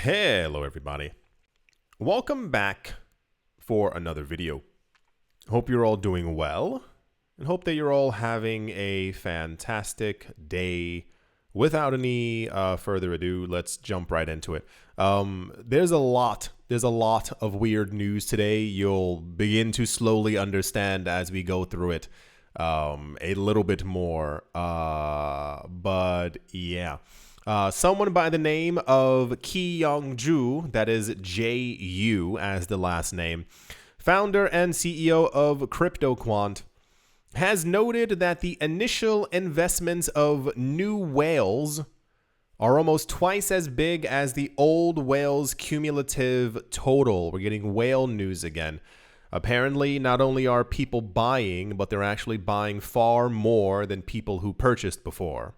Hello everybody, welcome back for another video. Hope you're all doing well and hope that you're all having a fantastic day. Without any further ado, let's jump right into it. There's a lot of weird news today. You'll begin to slowly understand as we go through it a little bit more, but yeah. Someone by the name of Ki-Young-Ju, that is J-U as the last name, founder and CEO of CryptoQuant, has noted that the initial investments of new whales are almost twice as big as the old whales' cumulative total. We're getting whale news again. Apparently, not only are people buying, but they're actually buying far more than people who purchased before.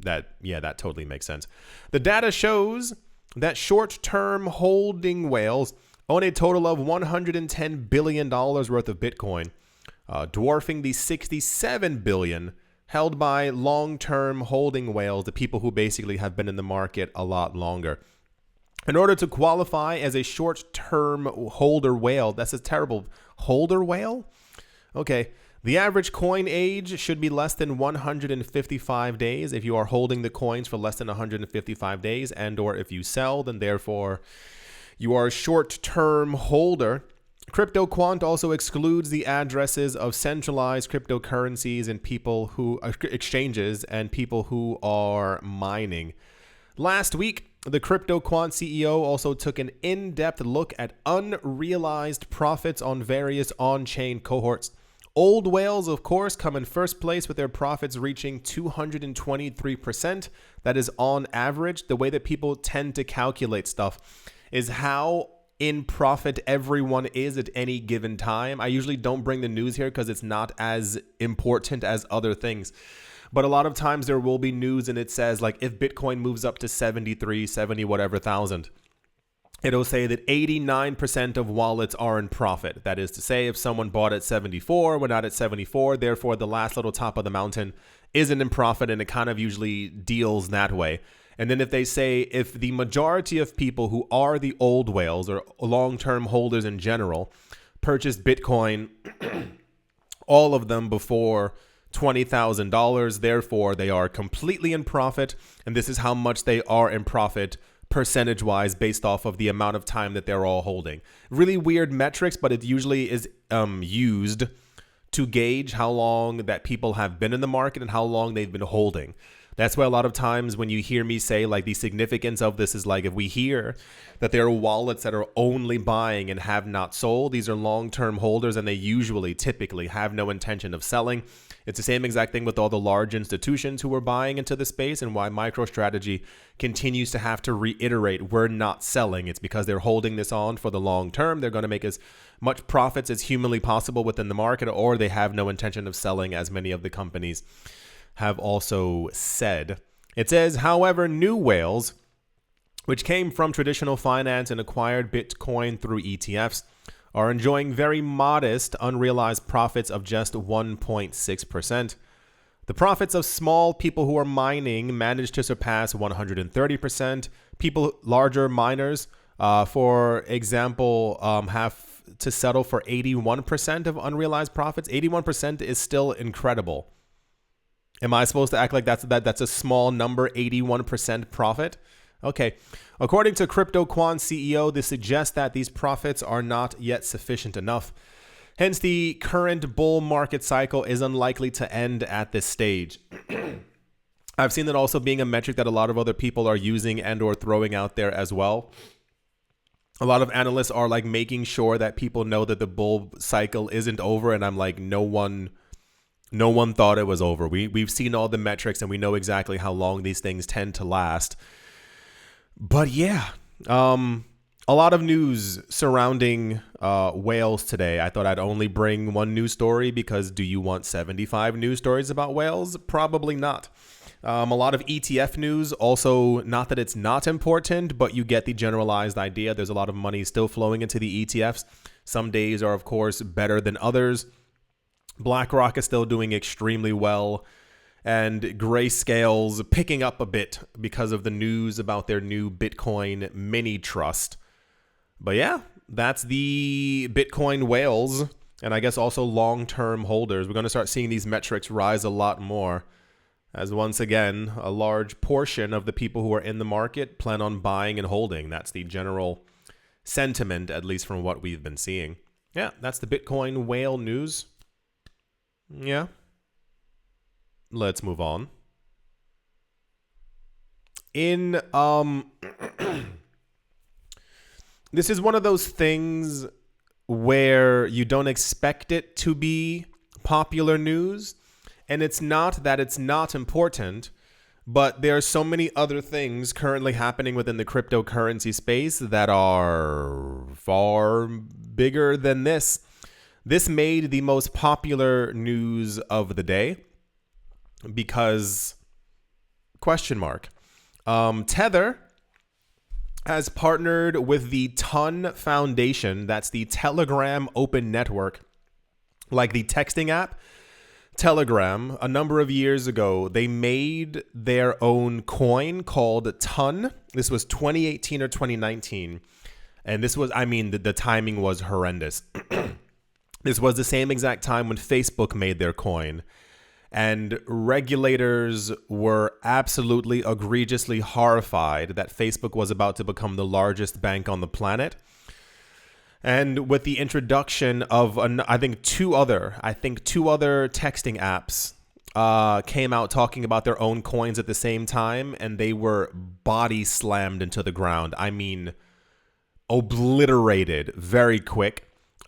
That totally makes sense. The data shows that short-term holding whales own a total of $110 billion worth of Bitcoin, dwarfing the $67 billion held by long-term holding whales, the people who basically have been in the market a lot longer. In order to qualify as a short-term holder whale, that's a terrible holder whale? Okay. The average coin age should be less than 155 days. If you are holding the coins for less than 155 days and or if you sell, then therefore you are a short-term holder. CryptoQuant also excludes the addresses of centralized cryptocurrencies and people who exchanges and people who are mining. Last week, the CryptoQuant CEO also took an in-depth look at unrealized profits on various on-chain cohorts. Old whales, of course, come in first place with their profits reaching 223%. That is on average. The way that people tend to calculate stuff is how in profit everyone is at any given time. I usually don't bring the news here because it's not as important as other things. But a lot of times there will be news and it says like if Bitcoin moves up to 73, 70, whatever thousand, it'll say that 89% of wallets are in profit. That is to say, if someone bought at 74, we're not at 74. Therefore, the last little top of the mountain isn't in profit, and it kind of usually deals that way. And then if they say if the majority of people who are the old whales or long-term holders in general purchased Bitcoin, all of them before $20,000, therefore they are completely in profit, and this is how much they are in profit percentage-wise based off of the amount of time that they're all holding. Really weird metrics, but it usually is used to gauge how long that people have been in the market and how long they've been holding. That's why a lot of times when you hear me say like the significance of this is like if we hear that there are wallets that are only buying and have not sold, these are long-term holders and they typically have no intention of selling. It's the same exact thing with all the large institutions who are buying into the space and why MicroStrategy continues to have to reiterate we're not selling. It's because they're holding this on for the long term. They're going to make as much profits as humanly possible within the market, or they have no intention of selling, as many of the companies have also said. It says, however, new whales, which came from traditional finance and acquired Bitcoin through ETFs, are enjoying very modest unrealized profits of just 1.6%. The profits of small people who are mining managed to surpass 130%. Larger miners, for example, have to settle for 81% of unrealized profits. 81% is still incredible. Am I supposed to act like that's a small number, 81% profit? Okay. According to CryptoQuant CEO, this suggests that these profits are not yet sufficient enough. Hence, the current bull market cycle is unlikely to end at this stage. I've seen that also being a metric that a lot of other people are using and or throwing out there as well. A lot of analysts are like making sure that people know that the bull cycle isn't over, and I'm like, no one thought it was over. We've seen all the metrics and we know exactly how long these things tend to last. But yeah, a lot of news surrounding whales today. I thought I'd only bring one news story because do you want 75 news stories about whales? Probably not. A lot of ETF news. Also, not that it's not important, but you get the generalized idea. There's a lot of money still flowing into the ETFs. Some days are, of course, better than others. BlackRock is still doing extremely well. and Grayscale's picking up a bit because of the news about their new Bitcoin mini trust. But yeah, that's the Bitcoin whales, and I guess also long-term holders. We're going to start seeing these metrics rise a lot more, as once again, a large portion of the people who are in the market plan on buying and holding. That's the general sentiment, at least from what we've been seeing. Yeah, that's the Bitcoin whale news. Yeah. Let's move on. This is one of those things where you don't expect it to be popular news, and it's not that it's not important, but there are so many other things currently happening within the cryptocurrency space that are far bigger than this. This made the most popular news of the day because, Tether has partnered with the Ton Foundation. That's the Telegram open network, like the texting app Telegram. A number of years ago, they made their own coin called Ton. This was 2018 or 2019. And this was, the timing was horrendous. This was the same exact time when Facebook made their coin. And regulators were absolutely egregiously horrified that Facebook was about to become the largest bank on the planet. And with the introduction of, I think two other texting apps came out talking about their own coins at the same time, and they were body slammed into the ground. Obliterated very quick.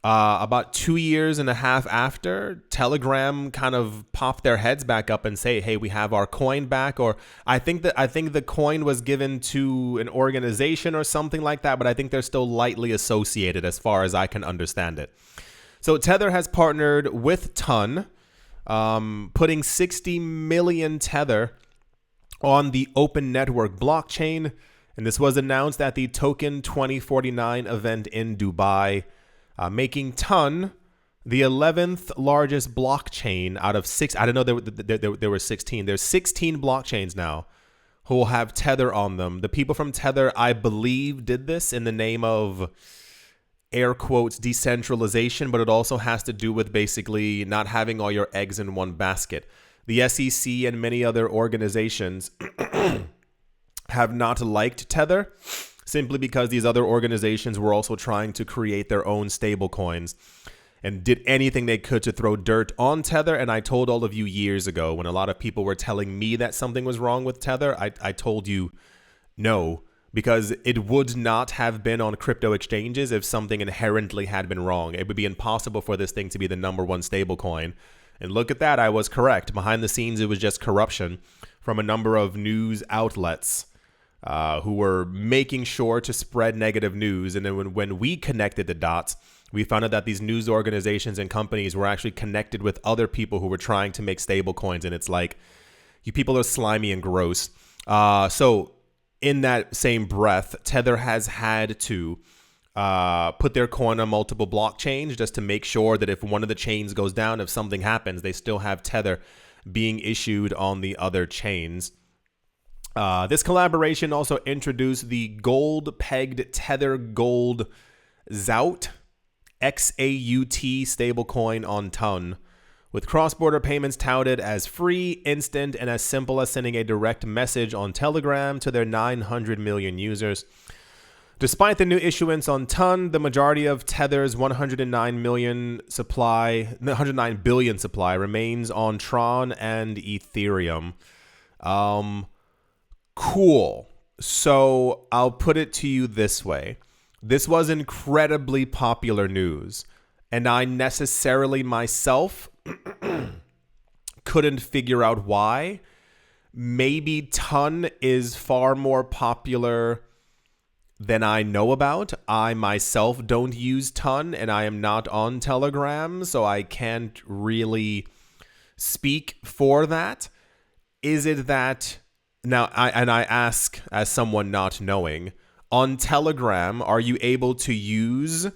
About 2.5 years after, Telegram kind of popped their heads back up and say, hey, we have our coin back. Or I think the coin was given to an organization or something like that, but I think they're still lightly associated as far as I can understand it. So Tether has partnered with Ton, putting 60 million Tether on the open network blockchain. And this was announced at the Token 2049 event in Dubai. Making Ton the 11th largest blockchain out of 6. I didn't know there were 16. There's 16 blockchains now who will have Tether on them. The people from Tether, I believe, did this in the name of, air quotes, decentralization, but it also has to do with basically not having all your eggs in one basket. The SEC and many other organizations have not liked Tether, simply because these other organizations were also trying to create their own stable coins and did anything they could to throw dirt on Tether. And I told all of you years ago, when a lot of people were telling me that something was wrong with Tether, I told you no, because it would not have been on crypto exchanges if something inherently had been wrong. It would be impossible for this thing to be the #1 stable coin. And look at that, I was correct. Behind the scenes, it was just corruption from a number of news outlets who were making sure to spread negative news. And then when we connected the dots, we found out that these news organizations and companies were actually connected with other people who were trying to make stable coins. And it's like, you people are slimy and gross. So in that same breath, Tether has had to put their coin on multiple blockchains just to make sure that if one of the chains goes down, if something happens, they still have Tether being issued on the other chains. This collaboration also introduced the gold-pegged Tether Gold XAUT, XAUT stablecoin on Ton, with cross-border payments touted as free, instant, and as simple as sending a direct message on Telegram to their 900 million users. Despite the new issuance on Ton, the majority of Tether's 109 billion supply remains on Tron and Ethereum. Cool. So I'll put it to you this way. This was incredibly popular news, and I necessarily myself couldn't figure out why. Maybe Ton is far more popular than I know about. I myself don't use Ton, and I am not on Telegram, so I can't really speak for that. Is it that... Now, I ask as someone not knowing, on Telegram, are you able to use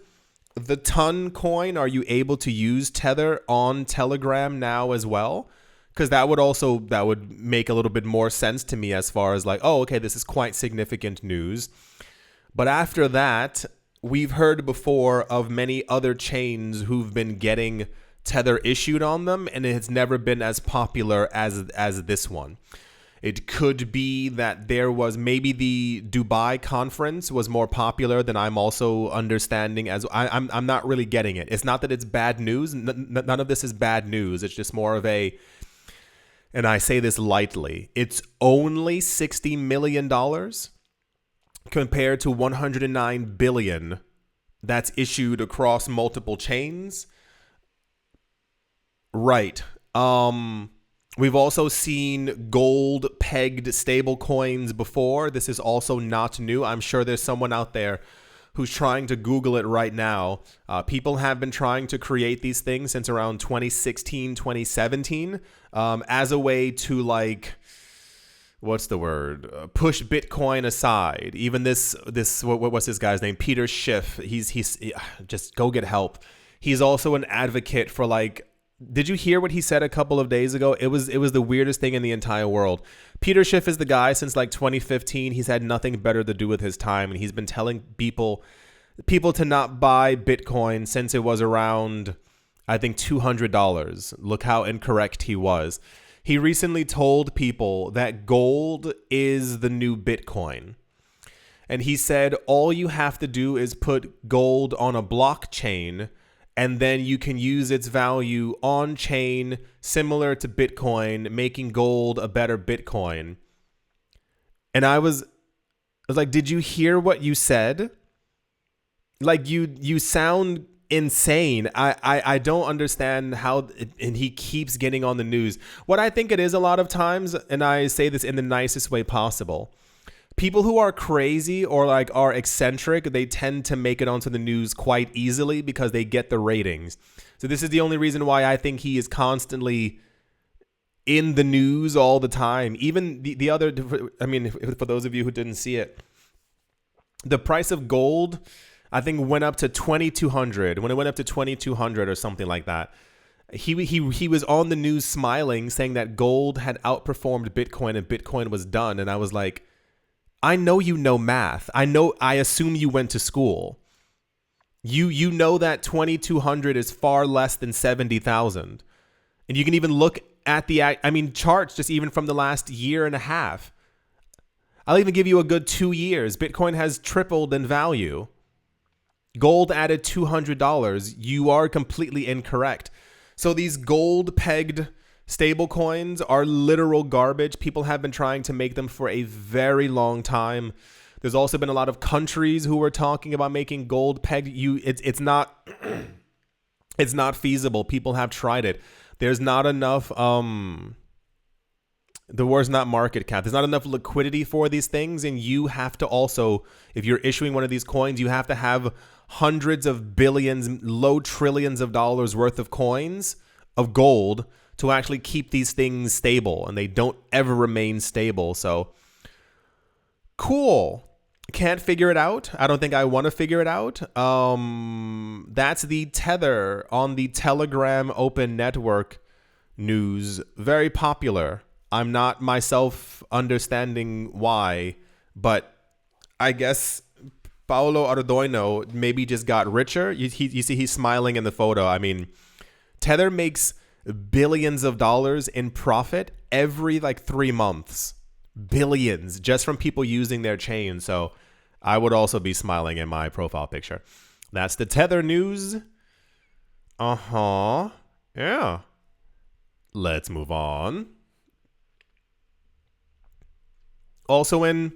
the Ton coin? Are you able to use Tether on Telegram now as well? because that would make a little bit more sense to me as far as like, oh, okay, this is quite significant news. But after that, we've heard before of many other chains who've been getting Tether issued on them, and it has never been as popular as this one. It could be that there was maybe the Dubai conference was more popular than I'm also understanding. As I'm not really getting it. It's not that it's bad news. None of this is bad news. It's just more of a, and I say this lightly, it's only $60 million compared to 109 billion that's issued across multiple chains. Right. We've also seen gold pegged stable coins before. This is also not new. I'm sure there's someone out there who's trying to Google it right now. People have been trying to create these things since around 2016, 2017, as a way to, like, what's the word? Push Bitcoin aside. Even this what's this guy's name? Peter Schiff. He's just go get help. He's also an advocate for, like, did you hear what he said a couple of days ago? It was the weirdest thing in the entire world. Peter Schiff is the guy since like 2015. He's had nothing better to do with his time, and he's been telling people to not buy Bitcoin since it was around, I think, $200. Look how incorrect he was. He recently told people that gold is the new Bitcoin. And he said all you have to do is put gold on a blockchain, and then you can use its value on chain, similar to Bitcoin, making gold a better Bitcoin. And I was like, did you hear what you said? Like, you sound insane. I don't understand how, and he keeps getting on the news. What I think it is a lot of times, and I say this in the nicest way possible, people who are crazy or like are eccentric, they tend to make it onto the news quite easily because they get the ratings. So this is the only reason why I think he is constantly in the news all the time. Even the other, I mean, for those of you who didn't see it, the price of gold, I think, went up to 2,200. When it went up to 2,200 or something like that, he was on the news smiling, saying that gold had outperformed Bitcoin and Bitcoin was done. And I was like, I know you know math. I assume you went to school. You know that 2,200 is far less than 70,000. And you can even look at charts just even from the last year and a half. I'll even give you a good 2 years. Bitcoin has tripled in value. Gold added $200. You are completely incorrect. So these gold pegged stable coins are literal garbage. People have been trying to make them for a very long time. There's also been a lot of countries who were talking about making gold pegged. It's not it's not feasible. People have tried it. There's not enough the word's not market cap. There's not enough liquidity for these things, and you have to also, if you're issuing one of these coins, you have to have hundreds of billions, low trillions of dollars worth of coins of gold to actually keep these things stable, and they don't ever remain stable. So cool. Can't figure it out. I don't think I want to figure it out. That's the Tether on the Telegram Open Network news. Very popular. I'm not myself understanding why, but I guess Paolo Ardoino maybe just got richer. You see he's smiling in the photo. I mean, Tether makes billions of dollars in profit every like 3 months. Billions just from people using their chain. So I would also be smiling in my profile picture. That's the Tether news. Yeah. Let's move on. Also the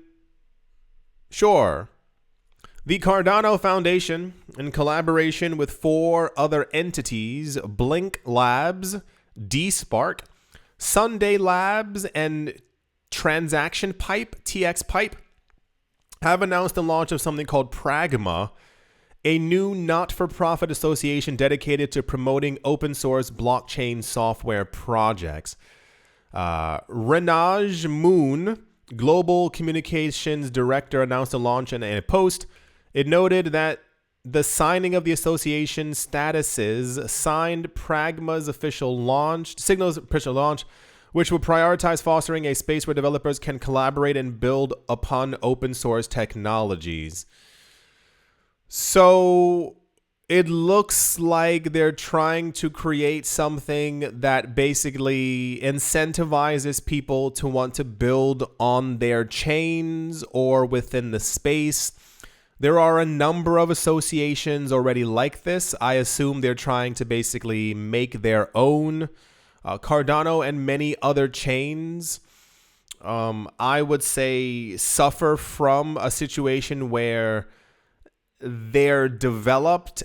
Cardano Foundation, in collaboration with 4 other entities, Blink Labs, DSpark, Sunday Labs, and Transaction Pipe, TX Pipe, have announced the launch of something called PRAGMA, a new not-for-profit association dedicated to promoting open-source blockchain software projects. Renaj Moon, Global Communications Director, announced the launch in a post. It noted that the signing of the association statuses signed PRAGMA's Signal's official launch, which will prioritize fostering a space where developers can collaborate and build upon open source technologies. So it looks like they're trying to create something that basically incentivizes people to want to build on their chains or within the space. There are a number of associations already like this. I assume they're trying to basically make their own. Cardano and many other chains, I would say, suffer from a situation where they're developed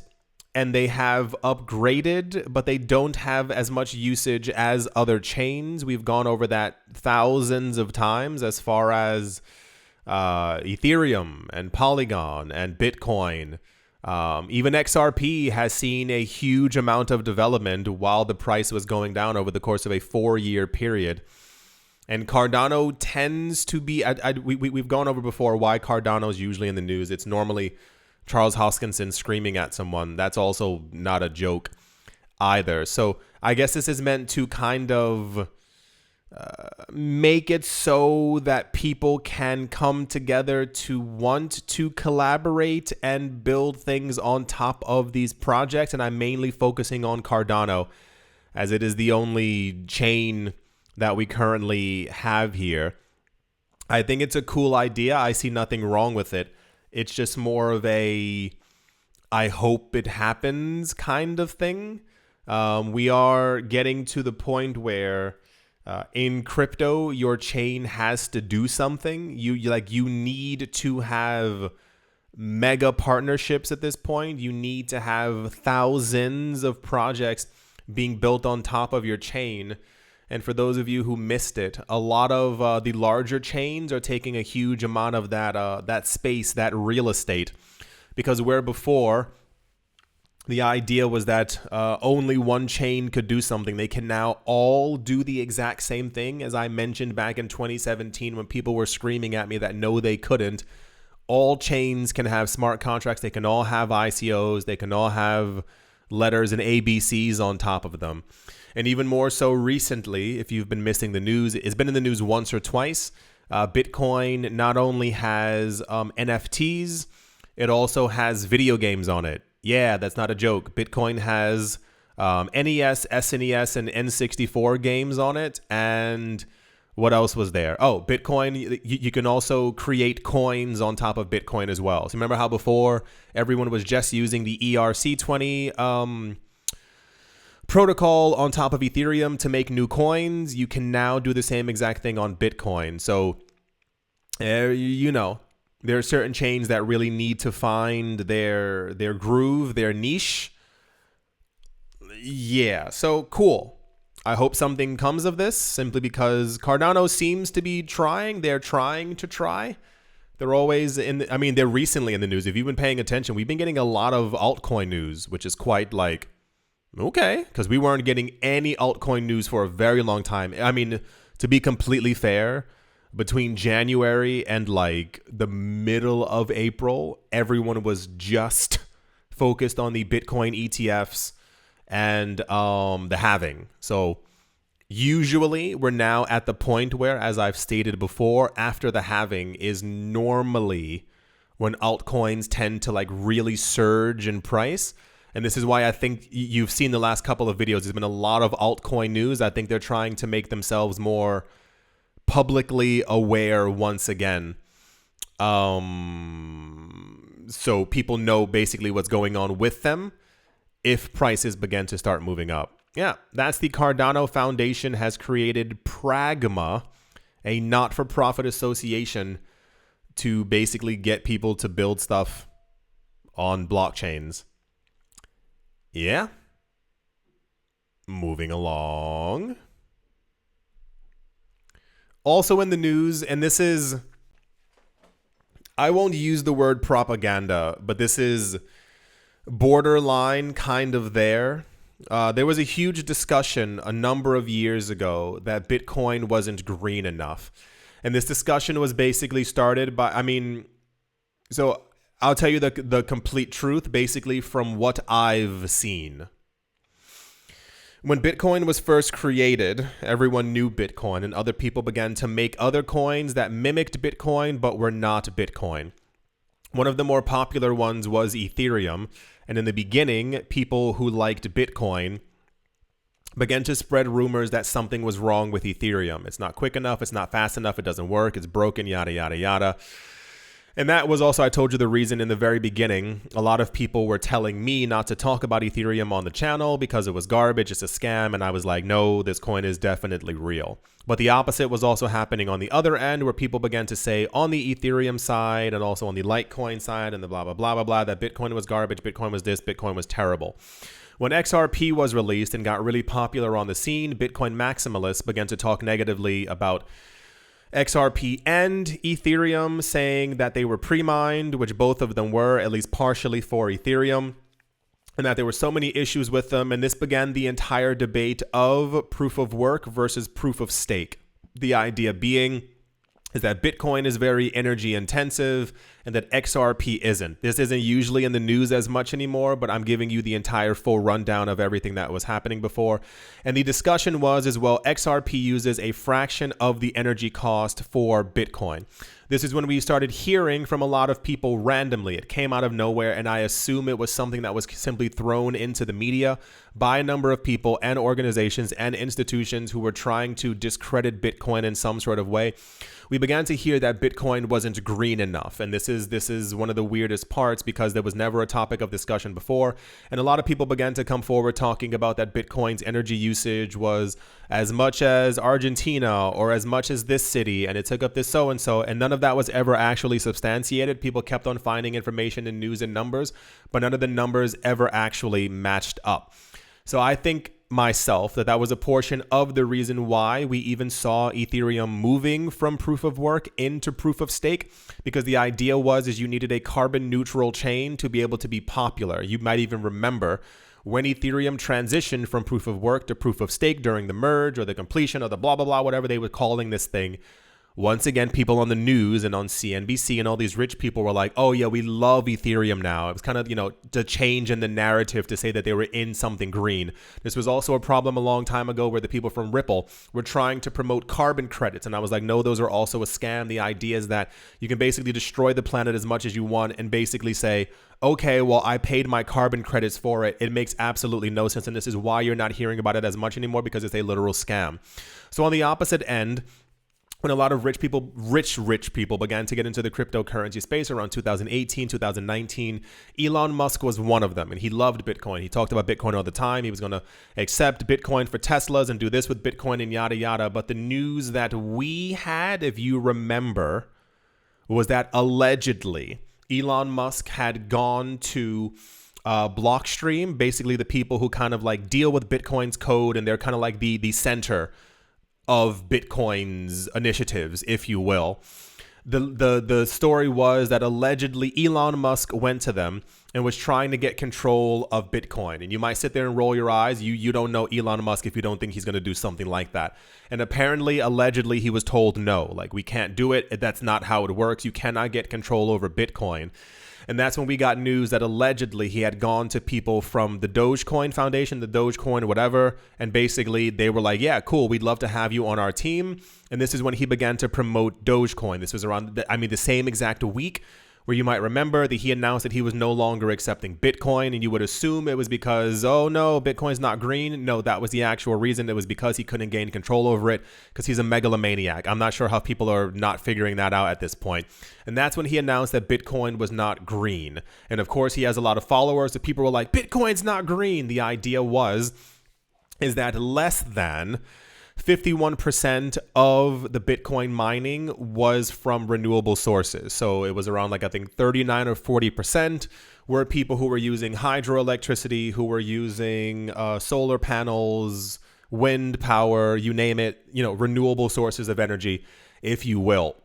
and they have upgraded, but they don't have as much usage as other chains. We've gone over that thousands of times as far as Ethereum and Polygon and Bitcoin. Even XRP has seen a huge amount of development while the price was going down over the course of a 4-year period. And Cardano tends to be, we've gone over before why Cardano is usually in the news. It's normally Charles Hoskinson screaming at someone. That's also not a joke either. So I guess this is meant to kind of make it so that people can come together to want to collaborate and build things on top of these projects. And I'm mainly focusing on Cardano as it is the only chain that we currently have here. I think it's a cool idea. I see nothing wrong with it. It's just more of a I hope it happens kind of thing. We are getting to the point where in crypto, your chain has to do something. You need to have mega partnerships at this point. You need to have thousands of projects being built on top of your chain. And for those of you who missed it, a lot of the larger chains are taking a huge amount of that space, that real estate, because where before the idea was that only one chain could do something, they can now all do the exact same thing. As I mentioned back in 2017 when people were screaming at me that no, they couldn't. All chains can have smart contracts. They can all have ICOs. They can all have letters and ABCs on top of them. And even more so recently, if you've been missing the news, it's been in the news once or twice. Bitcoin not only has NFTs, it also has video games on it. Yeah, that's not a joke. Bitcoin has NES, SNES, and N64 games on it. And what else was there? Oh, Bitcoin, you can also create coins on top of Bitcoin as well. So remember how before everyone was just using the ERC20 protocol on top of Ethereum to make new coins? You can now do the same exact thing on Bitcoin. So, there are certain chains that really need to find their groove, their niche. Yeah, so cool. I hope something comes of this, simply because Cardano seems to be trying. They're trying to try. They're always they're recently in the news. If you've been paying attention, we've been getting a lot of altcoin news, which is quite like, okay, because we weren't getting any altcoin news for a very long time. I mean, to be completely fair, between January and like the middle of April, everyone was just focused on the Bitcoin ETFs and the halving. So usually we're now at the point where, as I've stated before, after the halving is normally when altcoins tend to like really surge in price. And this is why I think you've seen the last couple of videos, there's been a lot of altcoin news. I think they're trying to make themselves more publicly aware once again. So people know basically what's going on with them if prices begin to start moving up. Yeah, that's the Cardano Foundation has created PRAGMA, a not-for-profit association to basically get people to build stuff on blockchains. Yeah. Moving along. Also in the news, and this is, I won't use the word propaganda, but this is borderline kind of there. There was a huge discussion a number of years ago that Bitcoin wasn't green enough. And this discussion was basically started by, I'll tell you the complete truth, basically from what I've seen. When Bitcoin was first created, everyone knew Bitcoin, and other people began to make other coins that mimicked Bitcoin but were not Bitcoin. One of the more popular ones was Ethereum, and in the beginning, people who liked Bitcoin began to spread rumors that something was wrong with Ethereum. It's not quick enough, it's not fast enough, it doesn't work, it's broken, yada, yada, yada. And that was also, I told you, the reason in the very beginning. A lot of people were telling me not to talk about Ethereum on the channel because it was garbage, it's a scam, and I was like, no, this coin is definitely real. But the opposite was also happening on the other end, where people began to say on the Ethereum side and also on the Litecoin side and the blah, blah, blah, blah, blah, that Bitcoin was garbage, Bitcoin was this, Bitcoin was terrible. When XRP was released and got really popular on the scene, Bitcoin maximalists began to talk negatively about XRP and Ethereum, saying that they were pre-mined, which both of them were, at least partially for Ethereum, and that there were so many issues with them. And this began the entire debate of proof of work versus proof of stake. The idea being is that Bitcoin is very energy intensive and that XRP isn't. This isn't usually in the news as much anymore, but I'm giving you the entire full rundown of everything that was happening before. And the discussion was as well, XRP uses a fraction of the energy cost for Bitcoin. This is when we started hearing from a lot of people randomly. It came out of nowhere, and I assume it was something that was simply thrown into the media by a number of people and organizations and institutions who were trying to discredit Bitcoin in some sort of way. We began to hear that Bitcoin wasn't green enough. And this is one of the weirdest parts, because there was never a topic of discussion before. And a lot of people began to come forward talking about that Bitcoin's energy usage was as much as Argentina or as much as this city, and it took up this so-and-so, and none of that was ever actually substantiated. People kept on finding information in news and numbers, but none of the numbers ever actually matched up. So I think myself that was a portion of the reason why we even saw Ethereum moving from proof of work into proof of stake, because the idea is you needed a carbon neutral chain to be able to be popular. You might even remember when Ethereum transitioned from proof of work to proof of stake during the merge or the completion or the blah, blah, blah, whatever they were calling this thing. Once again, people on the news and on CNBC and all these rich people were like, oh yeah, we love Ethereum now. It was kind of, the change in the narrative to say that they were in something green. This was also a problem a long time ago where the people from Ripple were trying to promote carbon credits. And I was like, no, those are also a scam. The idea is that you can basically destroy the planet as much as you want and basically say, okay, well, I paid my carbon credits for it. It makes absolutely no sense. And this is why you're not hearing about it as much anymore, because it's a literal scam. So on the opposite end, when a lot of rich people began to get into the cryptocurrency space around 2018, 2019, Elon Musk was one of them, and he loved Bitcoin. He talked about Bitcoin all the time. He was going to accept Bitcoin for Teslas and do this with Bitcoin and yada, yada. But the news that we had, if you remember, was that allegedly Elon Musk had gone to Blockstream, basically the people who kind of like deal with Bitcoin's code, and they're kind of like the center of Bitcoin's initiatives, if you will. The story was that allegedly Elon Musk went to them and was trying to get control of Bitcoin. And you might sit there and roll your eyes. You don't know Elon Musk if you don't think he's going to do something like that. And apparently, allegedly, he was told no, like, we can't do it. That's not how it works. You cannot get control over Bitcoin. And that's when we got news that allegedly he had gone to people from the Dogecoin Foundation, the Dogecoin, whatever. And basically they were like, yeah, cool, we'd love to have you on our team. And this is when he began to promote Dogecoin. This was around, the same exact week where you might remember that he announced that he was no longer accepting Bitcoin. And you would assume it was because, oh no, Bitcoin's not green. No, that was the actual reason. It was because he couldn't gain control over it, because he's a megalomaniac. I'm not sure how people are not figuring that out at this point. And that's when he announced that Bitcoin was not green. And of course, he has a lot of followers. So people were like, Bitcoin's not green. The idea is that less than 51% of the Bitcoin mining was from renewable sources. So it was around like, I think 39 or 40% were people who were using hydroelectricity, who were using solar panels, wind power, you name it, renewable sources of energy, if you will.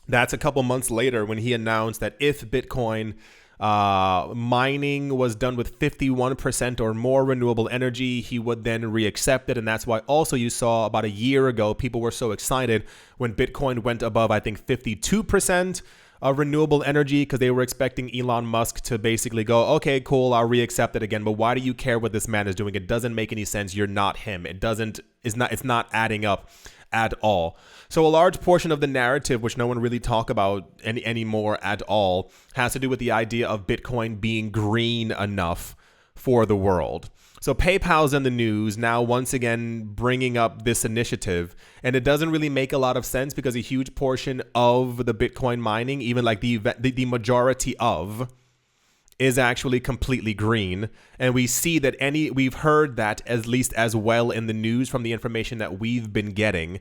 That's a couple months later when he announced that if Bitcoin mining was done with 51% or more renewable energy, he would then reaccept it. And that's why also you saw about a year ago, people were so excited when Bitcoin went above, I think, 52% renewable energy because they were expecting Elon Musk to basically go, okay, cool, I'll re-accept it again. But why do you care what this man is doing? It doesn't make any sense. You're not him. It's not adding up at all. So a large portion of the narrative, which no one really talk about anymore at all, has to do with the idea of Bitcoin being green enough for the world. So PayPal's in the news now, once again, bringing up this initiative. And it doesn't really make a lot of sense because a huge portion of the Bitcoin mining, even like the majority of, is actually completely green. And we see that we've heard that at least as well in the news from the information that we've been getting.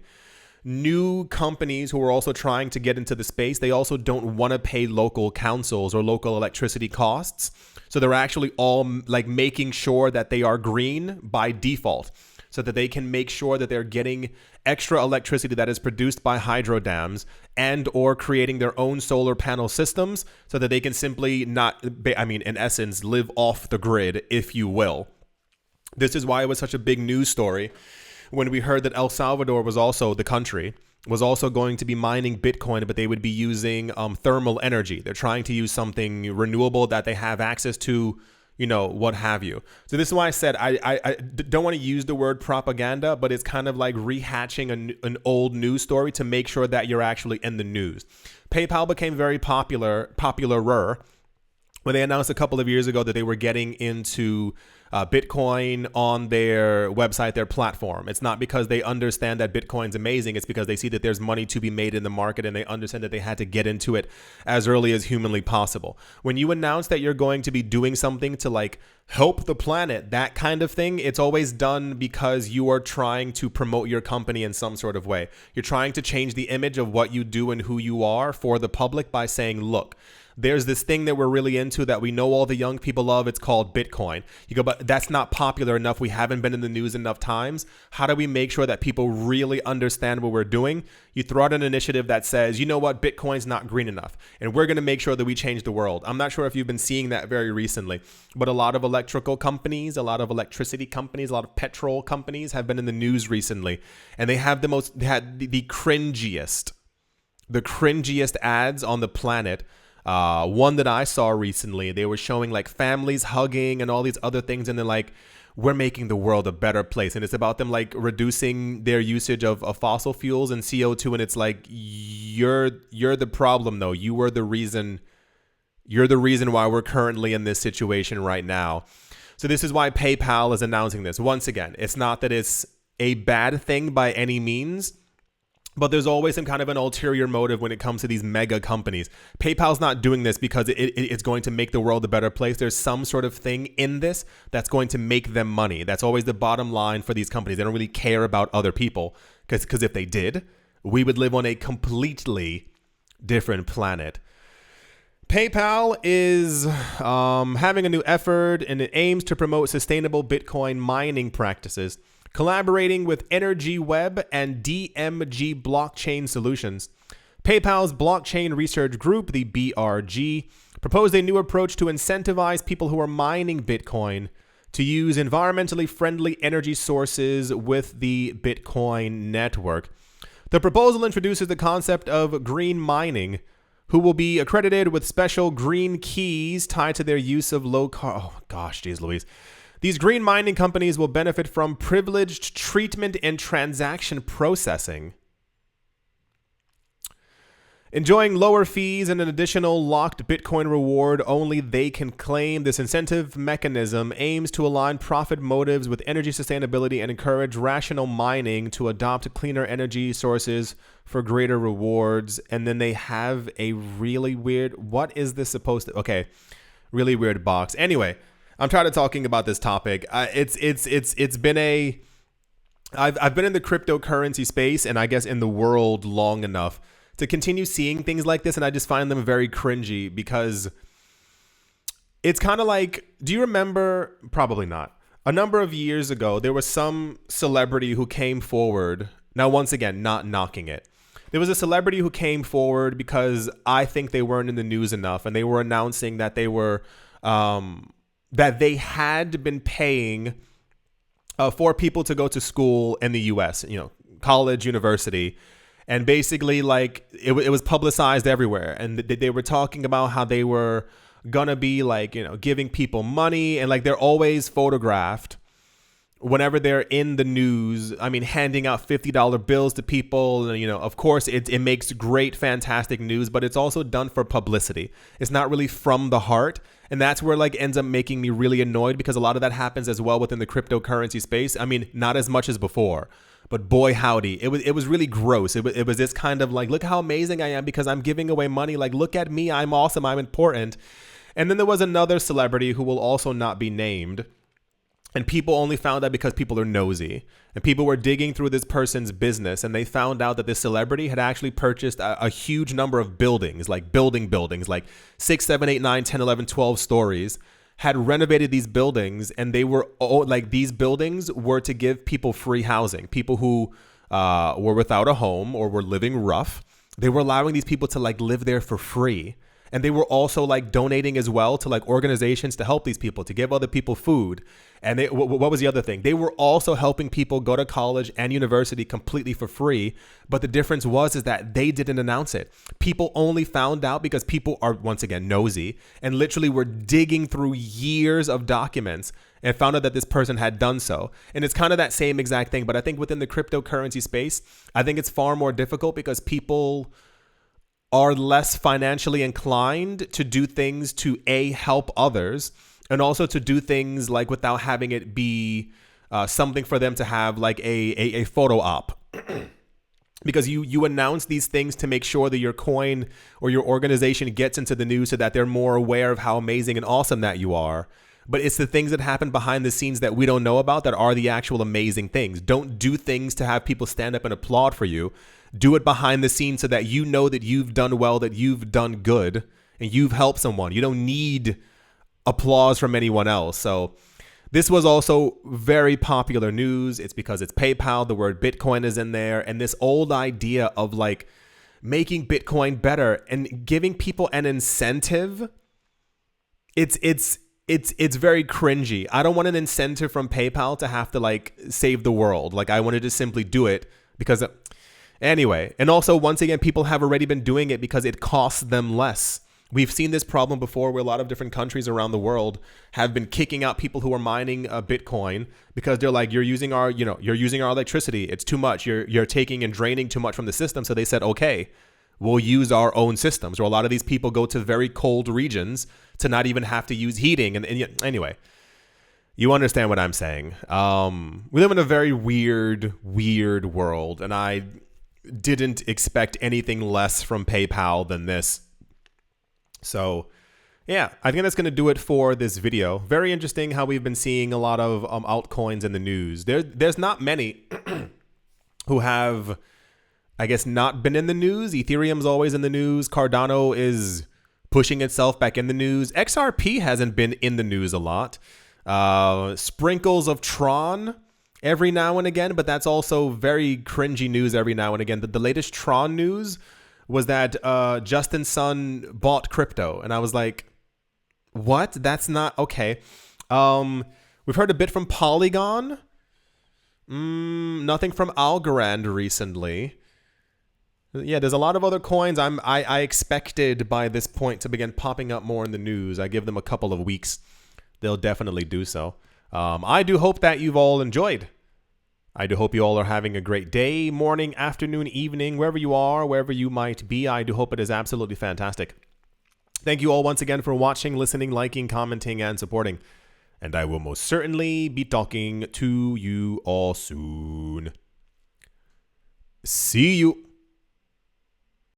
New companies who are also trying to get into the space, they also don't want to pay local councils or local electricity costs. So they're actually all like making sure that they are green by default so that they can make sure that they're getting extra electricity that is produced by hydro dams and or creating their own solar panel systems so that they can simply not, in essence, live off the grid, if you will. This is why it was such a big news story when we heard that El Salvador was also going to be mining Bitcoin, but they would be using thermal energy. They're trying to use something renewable that they have access to, what have you. So this is why I said I don't want to use the word propaganda, but it's kind of like rehatching an old news story to make sure that you're actually in the news. PayPal became very popular when they announced a couple of years ago that they were getting into Bitcoin on their website, their platform. It's not because they understand that Bitcoin's amazing. It's because they see that there's money to be made in the market and they understand that they had to get into it as early as humanly possible. When you announce that you're going to be doing something to like help the planet, that kind of thing, it's always done because you are trying to promote your company in some sort of way. You're trying to change the image of what you do and who you are for the public by saying, look, there's this thing that we're really into that we know all the young people love. It's called Bitcoin. You go, but that's not popular enough. We haven't been in the news enough times. How do we make sure that people really understand what we're doing? You throw out an initiative that says, you know what, Bitcoin's not green enough, and we're going to make sure that we change the world. I'm not sure if you've been seeing that very recently, but a lot of electrical companies, a lot of electricity companies, a lot of petrol companies have been in the news recently, and they have they had the cringiest ads on the planet. One that I saw recently, they were showing like families hugging and all these other things, and they're like, we're making the world a better place, and it's about them like reducing their usage of fossil fuels and CO2, and it's like, you're the problem though. You're the reason why we're currently in this situation right now. So this is why PayPal is announcing this. Once again, it's not that it's a bad thing by any means, but there's always some kind of an ulterior motive when it comes to these mega companies. PayPal's not doing this because it's going to make the world a better place. There's some sort of thing in this that's going to make them money. That's always the bottom line for these companies. They don't really care about other people because if they did, we would live on a completely different planet. PayPal is having a new effort, and it aims to promote sustainable Bitcoin mining practices, collaborating with Energy Web and DMG Blockchain Solutions. PayPal's blockchain research group, the BRG, proposed a new approach to incentivize people who are mining Bitcoin to use environmentally friendly energy sources with the Bitcoin network. The proposal introduces the concept of green mining, who will be accredited with special green keys tied to their use of oh gosh, geez Louise. These green mining companies will benefit from privileged treatment and transaction processing, enjoying lower fees and an additional locked Bitcoin reward only they can claim. This incentive mechanism aims to align profit motives with energy sustainability and encourage rational mining to adopt cleaner energy sources for greater rewards. And then they have a really weird, what is this supposed to, okay, really weird box. Anyway, I'm tired of talking about this topic. It's been I've been in the cryptocurrency space and I guess in the world long enough to continue seeing things like this, and I just find them very cringy because it's kind of like, do you remember? Probably not. A number of years ago, there was some celebrity who came forward. Now, once again, not knocking it. There was a celebrity who came forward because I think they weren't in the news enough, and they were announcing that they were that they had been paying for people to go to school in the U.S., college, university, And basically, like, it was publicized everywhere. And they were talking about how they were gonna be, like, you know, giving people money. And, like, they're always photographed whenever they're in the news. I mean, handing out $50 bills to people. And, you know, of course, it makes great, fantastic news, but it's also done for publicity. It's not really from the heart. And that's where, like, ends up making me really annoyed, because a lot of that happens as well within the cryptocurrency space. I mean, not as much as before, but boy, howdy, it was really gross. It was this kind of like, look how amazing I am because I'm giving away money. Like, look at me. I'm awesome. I'm important. And then there was another celebrity who will also not be named. And people only found out because people are nosy. And people were digging through this person's business, and they found out that this celebrity had actually purchased a huge number of buildings, like buildings, like 6, 7, 8, 9, 10, 11, 12 stories, had renovated these buildings. And they were like, these buildings were to give people free housing, people who were without a home or were living rough. They were allowing these people to, like, live there for free. And they were also, like, donating as well to, like, organizations to help these people, to give other people food. And what was the other thing? They were also helping people go to college and university completely for free. But the difference is that they didn't announce it. People only found out because people are, once again, nosy, and literally were digging through years of documents and found out that this person had done so. And it's kind of that same exact thing. But I think within the cryptocurrency space, I think it's far more difficult because people are less financially inclined to do things to help others, and also to do things like without having it be something for them to have, like a photo op. Because you announce these things to make sure that your coin or your organization gets into the news so that they're more aware of how amazing and awesome that you are. But it's the things that happen behind the scenes that we don't know about that are the actual amazing things. Don't do things to have people stand up and applaud for you. Do it behind the scenes so that you know that you've done well, that you've done good, and you've helped someone. You don't need applause from anyone else. So this was also very popular news. It's because it's PayPal. The word Bitcoin is in there. And this old idea of, like, making Bitcoin better and giving people an incentive, it's very cringy. I don't want an incentive from PayPal to have to, like, save the world. Like, I wanted to simply do it because anyway. And also, once again, people have already been doing it because it costs them less. We've seen this problem before where a lot of different countries around the world have been kicking out people who are mining Bitcoin because they're like, you're using our electricity. It's too much. You're taking and draining too much from the system. So they said, okay, we'll use our own systems. Or a lot of these people go to very cold regions to not even have to use heating. And anyway, you understand what I'm saying. We live in a very weird world, and I didn't expect anything less from PayPal than this. So yeah, I think that's going to do it for this video. Very interesting how we've been seeing a lot of altcoins in the news. There's not many who have, I guess, not been in the news. Ethereum's always in the news. Cardano is pushing itself back in the news. XRP hasn't been in the news a lot. Sprinkles of Tron every now and again, but that's also very cringy news every now and again. The latest Tron news was that Justin Sun bought crypto, and I was like, what? That's not okay. We've heard a bit from Polygon. Nothing from Algorand recently. Yeah, there's a lot of other coins I expected by this point to begin popping up more in the news. I give them a couple of weeks. They'll definitely do so. I do hope that you've all enjoyed. I do hope you all are having a great day, morning, afternoon, evening, wherever you are, wherever you might be. I do hope it is absolutely fantastic. Thank you all once again for watching, listening, liking, commenting, and supporting. And I will most certainly be talking to you all soon. See you.